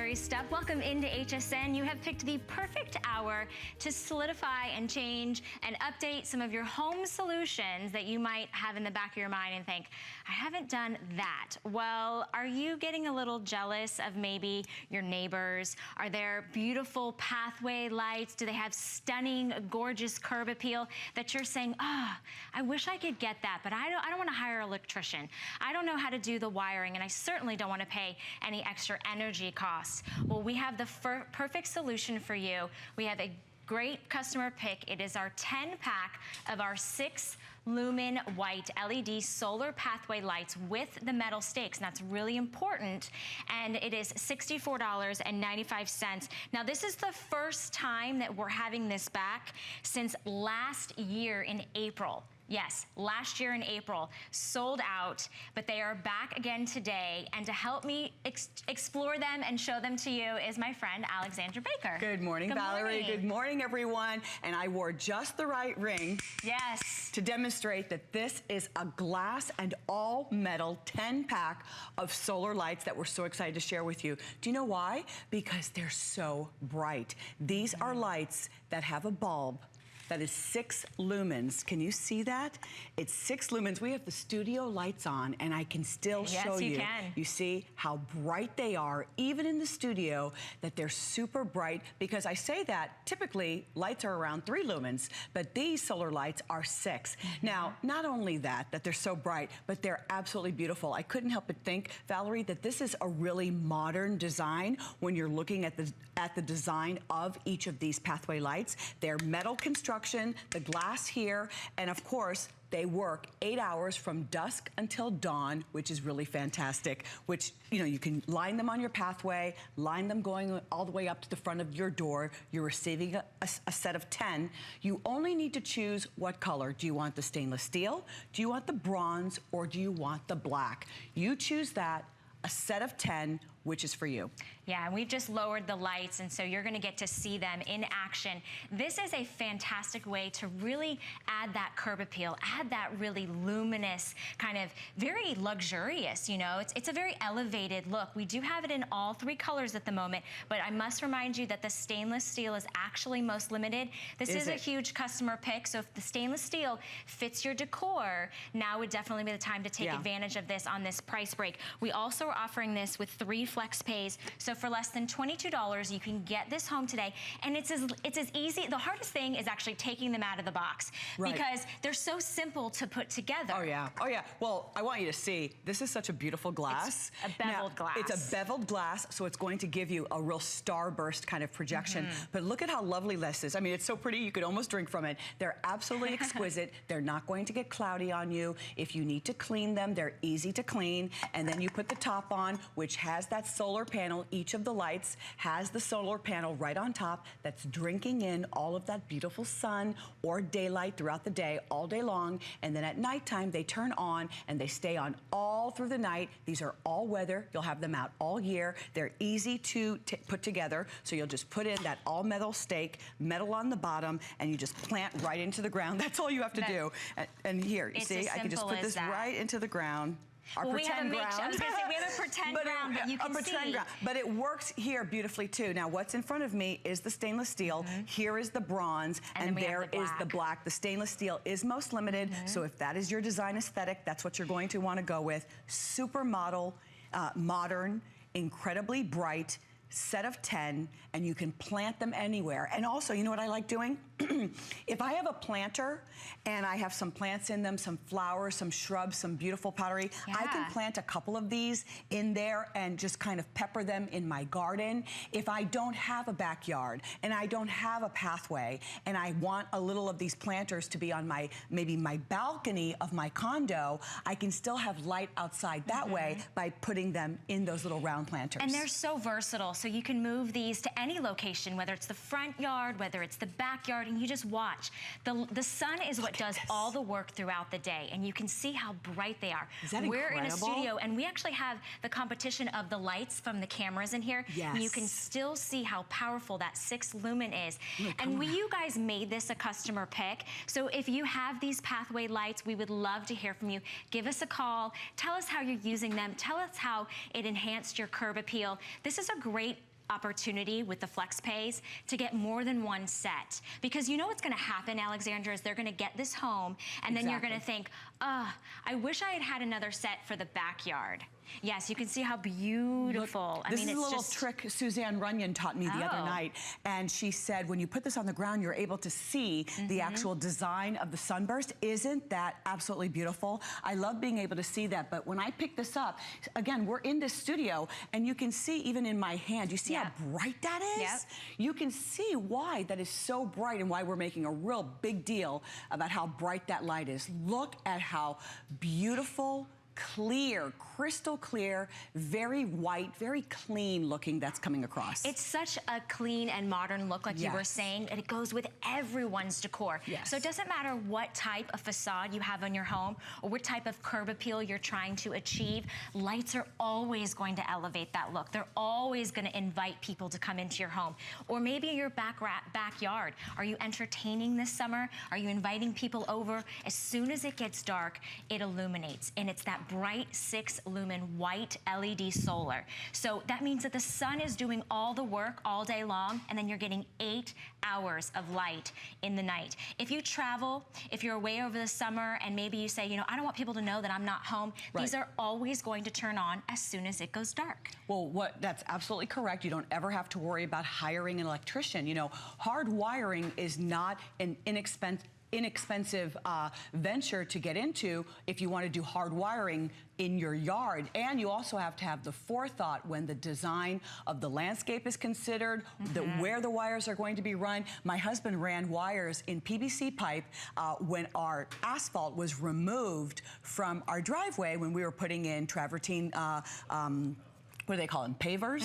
Valerie Stup. Welcome into HSN. You have picked the perfect hour to solidify and change and update some of your home solutions that you might have in the back of your mind and think, I haven't done that. Well, are you getting a little jealous of maybe your neighbors? Are there beautiful pathway lights? Do they have stunning, gorgeous curb appeal that you're saying, I wish I could get that, but I don't want to hire an electrician. I don't know how to do the wiring, and I certainly don't want to pay any extra energy costs. Well, we have the perfect solution for you. We have a great customer pick. It is our 10-pack of our 6-lumen white LED solar pathway lights with the metal stakes, and that's really important. And it is $64.95. Now, this is the first time that we're having this back since last year in April. Yes, last year in April, sold out, but they are back again today. And to help me explore them and show them to you is my friend, Alexandra Baker. Good morning, Valerie. Good morning, everyone. And I wore just the right ring. Yes. To demonstrate that this is a glass and all metal 10-pack of solar lights that we're so excited to share with you. Do you know why? Because they're so bright. These are lights that have a bulb that is 6 lumens. Can you see that? It's 6 lumens. We have the studio lights on, and I can still show you. Yes, you can. You see how bright they are, even in the studio, that they're super bright, because I say that typically lights are around 3 lumens, but these solar lights are 6. Now, not only that they're so bright, but they're absolutely beautiful. I couldn't help but think, Valerie, that this is a really modern design when you're looking at the design of each of these pathway lights. They're metal construction, the glass here, and of course, they work 8 hours from dusk until dawn, which is really fantastic, which, you know, you can line them on your pathway, line them going all the way up to the front of your door. You're receiving a set of 10. You only need to choose what color. Do you want the stainless steel? Do you want the bronze? Or do you want the black? You choose that. A set of 10, which is for you. Yeah, and we've just lowered the lights, and so you're gonna get to see them in action. This is a fantastic way to really add that curb appeal, add that really luminous, kind of very luxurious, you know? It's a very elevated look. We do have it in all 3 colors at the moment, but I must remind you that the stainless steel is actually most limited. This is a huge customer pick, so if the stainless steel fits your decor, now would definitely be the time to take advantage of this on this price break. We also are offering this with 3 flex pays, so for less than $22, you can get this home today, and it's as easy. The hardest thing is actually taking them out of the box, because they're so simple to put together. Oh yeah, oh yeah. Well, I want you to see, this is such a beautiful glass. It's a beveled glass. It's a beveled glass, so it's going to give you a real starburst kind of projection. But look at how lovely this is. I mean, it's so pretty, you could almost drink from it. They're absolutely exquisite. They're not going to get cloudy on you. If you need to clean them, they're easy to clean. And then you put the top on, which has that solar panel. Each of the lights has the solar panel right on top that's drinking in all of that beautiful sun or daylight throughout the day, all day long. And then at nighttime, they turn on and they stay on all through the night. These are all weather. You'll have them out all year. They're easy to put together. So you'll just put in that all metal stake, metal on the bottom, and you just plant right into the ground. That's all you have to do. And here, you see, I can just put this right into the ground. Well, we have a ground. I was going to say, we have a pretend ground that you can see. But it works here beautifully too. Now, what's in front of me is the stainless steel. Here is the bronze, and there is the black. The stainless steel is most limited, so if that is your design aesthetic, that's what you're going to want to go with. Super modern, incredibly bright, set of 10, and you can plant them anywhere. And also, you know what I like doing? If I have a planter and I have some plants in them, some flowers, some shrubs, some beautiful pottery, I can plant a couple of these in there and just kind of pepper them in my garden. If I don't have a backyard and I don't have a pathway and I want a little of these planters to be on maybe my balcony of my condo, I can still have light outside that way by putting them in those little round planters. And they're so versatile, so you can move these to any location, whether it's the front yard, whether it's the backyard, and you just watch. The sun is what does all the work throughout the day, and you can see how bright they are. Is that incredible? We're in a studio, and we actually have the competition of the lights from the cameras in here. Yes. And you can still see how powerful that 6-lumen is. You guys made this a customer pick, so if you have these pathway lights, we would love to hear from you. Give us a call. Tell us how you're using them. Tell us how it enhanced your curb appeal. This is a great opportunity with the flex pays to get more than one set. Because you know what's gonna happen, Alexandra, is they're gonna get this home and then you're gonna think, I wish I had had another set for the backyard. Yes, you can see how beautiful. This is a little trick Suzanne Runyon taught me the other night. And she said, when you put this on the ground, you're able to see the actual design of the sunburst. Isn't that absolutely beautiful? I love being able to see that. But when I pick this up, again, we're in this studio and you can see even in my hand, you see how bright that is? Yep. You can see why that is so bright and why we're making a real big deal about how bright that light is. Look at how beautiful, clear, crystal clear, very white, very clean looking that's coming across. It's such a clean and modern look, like you were saying, and it goes with everyone's decor. So it doesn't matter what type of facade you have on your home or what type of curb appeal you're trying to achieve, lights are always going to elevate that look. They're always going to invite people to come into your home. Or maybe your backyard. Are you entertaining this summer? Are you inviting people over? As soon as it gets dark, it illuminates, and it's that bright 6-lumen white LED solar. So that means that the sun is doing all the work all day long, and then you're getting 8 hours of light in the night. If you travel, if you're away over the summer, and maybe you say, you know, I don't want people to know that I'm not home, these are always going to turn on as soon as it goes dark. Well, that's absolutely correct. You don't ever have to worry about hiring an electrician. You know, hard wiring is not an inexpensive venture to get into if you want to do hard wiring in your yard. And you also have to have the forethought when the design of the landscape is considered, where the wires are going to be run. My husband ran wires in PVC pipe when our asphalt was removed from our driveway when we were putting in travertine what do they call them, pavers?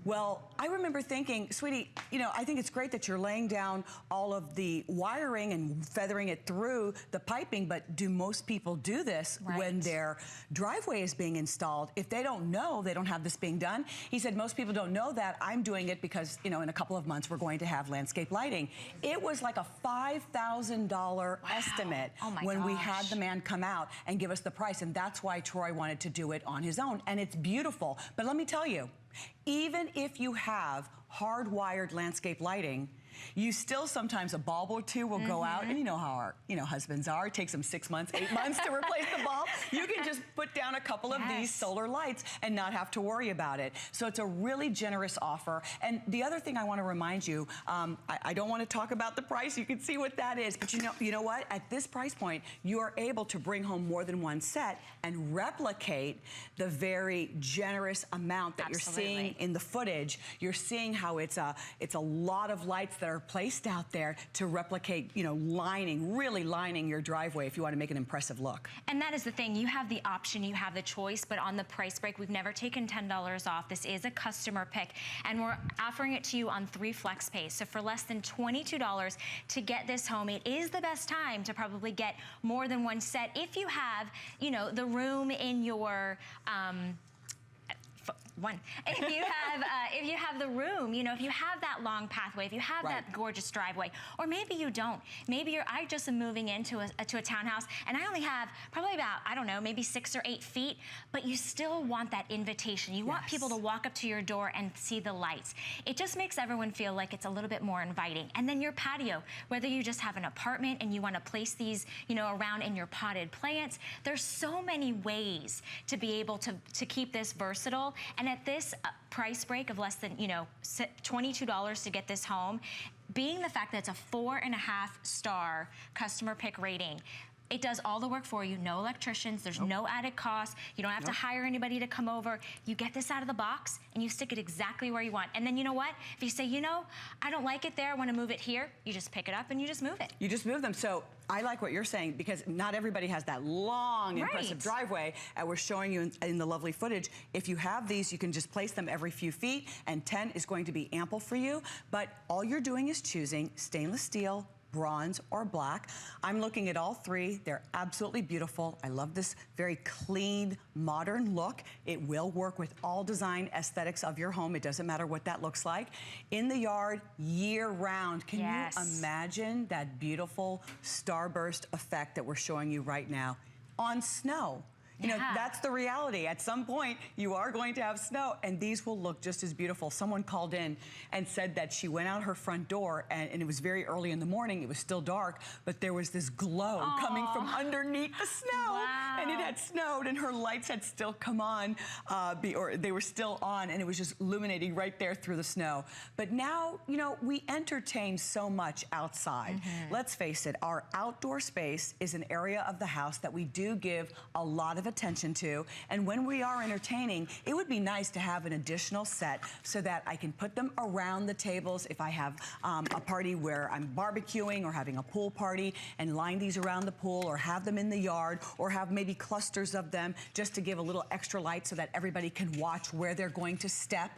Well, I remember thinking, sweetie, you know, I think it's great that you're laying down all of the wiring and feathering it through the piping, but do most people do this when their driveway is being installed? If they don't know, they don't have this being done. He said, most people don't know that. I'm doing it because, you know, in a couple of months, we're going to have landscape lighting. It was like a $5,000 estimate when we had the man come out and give us the price, and that's why Troy wanted to do it on his own, and it's beautiful. But let me tell you, even if you have hardwired landscape lighting, you still sometimes a bulb or two will go out, and you know how our husbands are. It takes them 6 months, 8 months to replace the bulb. You can just put down a couple of these solar lights and not have to worry about it. So it's a really generous offer. And the other thing I want to remind you, I don't want to talk about the price. You can see what that is, but you know what? At this price point, you are able to bring home more than one set and replicate the very generous amount that you're seeing in the footage. You're seeing how it's a lot of lights that are placed out there to replicate, you know, really lining your driveway if you want to make an impressive look. And that is the thing. You have the option, you have the choice, but on the price break, we've never taken $10 off. This is a customer pick, and we're offering it to you on 3 flex pays. So for less than $22 to get this home, it is the best time to probably get more than one set if you have, you know, the room in your if you have the room, you know, if you have that long pathway, if you have that gorgeous driveway, or maybe you don't. Maybe I just am moving into a townhouse and I only have probably about, I don't know, maybe 6 or 8 feet, but you still want that invitation. You want people to walk up to your door and see the lights. It just makes everyone feel like it's a little bit more inviting. And then your patio, whether you just have an apartment and you want to place these, you know, around in your potted plants, there's so many ways to be able to keep this versatile. And at this price break of less than, you know, $22 to get this home, being the fact that it's a 4.5-star customer pick rating, it does all the work for you. No electricians, there's no added cost. You don't have to hire anybody to come over. You get this out of the box and you stick it exactly where you want. And then you know what? If you say, you know, I don't like it there, I want to move it here, you just pick it up and you just move it. You just move them. So I like what you're saying because not everybody has that long, impressive driveway. And we're showing you in the lovely footage. If you have these, you can just place them every few feet, and 10 is going to be ample for you. But all you're doing is choosing stainless steel, bronze, or black. I'm looking at all 3. They're absolutely beautiful. I love this very clean, modern look. It will work with all design aesthetics of your home. It doesn't matter what that looks like. In the yard, year-round. Can you imagine that beautiful starburst effect that we're showing you right now on snow? You know, that's the reality. At some point, you are going to have snow, and these will look just as beautiful. Someone called in and said that she went out her front door, and it was very early in the morning. It was still dark, but there was this glow coming from underneath the snow. Wow. And it had snowed, and her lights had still come on, or they were still on, and it was just illuminating right there through the snow. But now, you know, we entertain so much outside. Let's face it, our outdoor space is an area of the house that we do give a lot of attention to. And when we are entertaining, it would be nice to have an additional set so that I can put them around the tables if I have a party where I'm barbecuing or having a pool party, and line these around the pool, or have them in the yard, or have maybe clusters of them just to give a little extra light so that everybody can watch where they're going to step,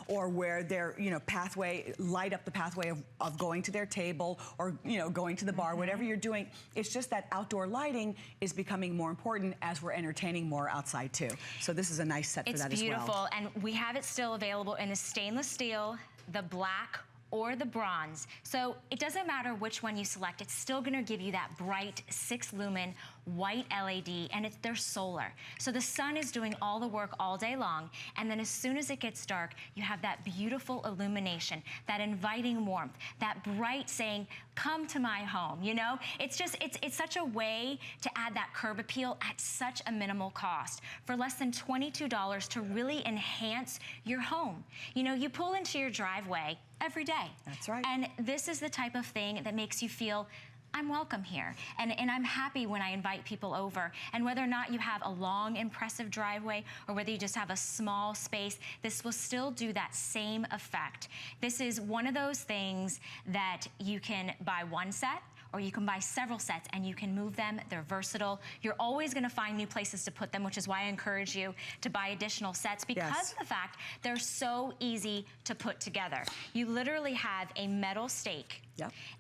or where their, you know, pathway, light up the pathway of going to their table, or, you know, going to the bar, whatever you're doing. It's just that outdoor lighting is becoming more important as we're entertaining more outside too. So this is a nice set for that as well. It's beautiful, and we have it still available in the stainless steel, the black, or the bronze. So it doesn't matter which one you select, it's still gonna give you that bright 6-lumen white LED, and they're solar. So the sun is doing all the work all day long, and then as soon as it gets dark, you have that beautiful illumination, that inviting warmth, that bright saying, come to my home, you know? It's just, it's such a way to add that curb appeal at such a minimal cost for less than $22 to really enhance your home. You know, you pull into your driveway every day. That's right. And this is the type of thing that makes you feel I'm welcome here, and I'm happy when I invite people over. And whether or not you have a long, impressive driveway, or whether you just have a small space, this will still do that same effect. This is one of those things that you can buy one set, or you can buy several sets and you can move them. They're versatile. You're always gonna find new places to put them, which is why I encourage you to buy additional sets, because of the fact they're so easy to put together. You literally have a metal stake,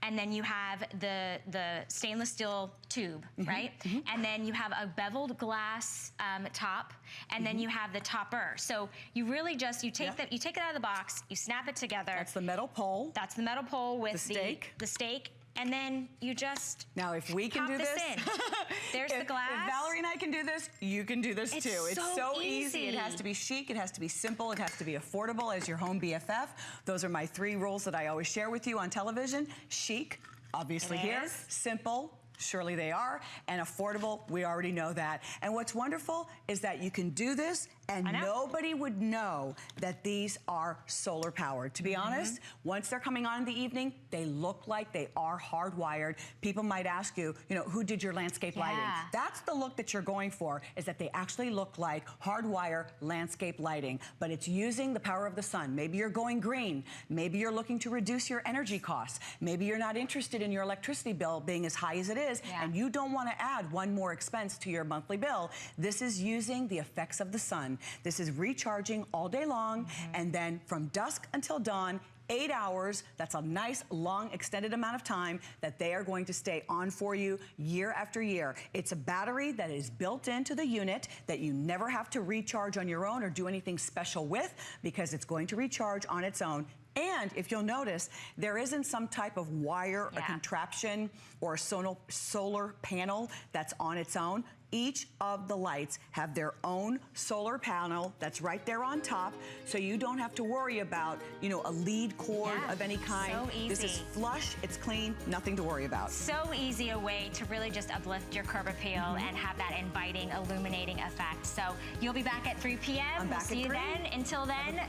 and then you have the stainless steel tube, right? And then you have a beveled glass top, and then you have the topper. So you really just, you take you take it out of the box, you snap it together. That's the metal pole. That's the metal pole with the stake. And then you just now, if we can do this this, in. There's the glass. If Valerie and I can do this, you can do this too. It's so easy. It has to be chic. It has to be simple. It has to be affordable as your home BFF. Those are my 3 rules that I always share with you on television. Chic, obviously here. Simple. Surely they are. And affordable, we already know that. And what's wonderful is that you can do this and nobody would know that these are solar powered. To be honest, once they're coming on in the evening, they look like they are hardwired. People might ask you, you know, who did your landscape lighting? That's the look that you're going for, is that they actually look like hardwire landscape lighting, but it's using the power of the sun. Maybe you're going green. Maybe you're looking to reduce your energy costs. Maybe you're not interested in your electricity bill being as high as it is, and you don't want to add one more expense to your monthly bill. This is using the effects of the sun. This is recharging all day long, and then from dusk until dawn, 8 hours. That's a nice, long, extended amount of time that they are going to stay on for you year after year. It's a battery that is built into the unit that you never have to recharge on your own or do anything special with, because it's going to recharge on its own. And if you'll notice, there isn't some type of wire, a contraption, or a solar panel that's on its own. Each of the lights have their own solar panel that's right there on top, so you don't have to worry about, you know, a lead cord of any kind. So easy. This is flush, it's clean, nothing to worry about. So easy a way to really just uplift your curb appeal and have that inviting, illuminating effect. So you'll be back at 3 p.m. I'm back See at you 3. then. Until then,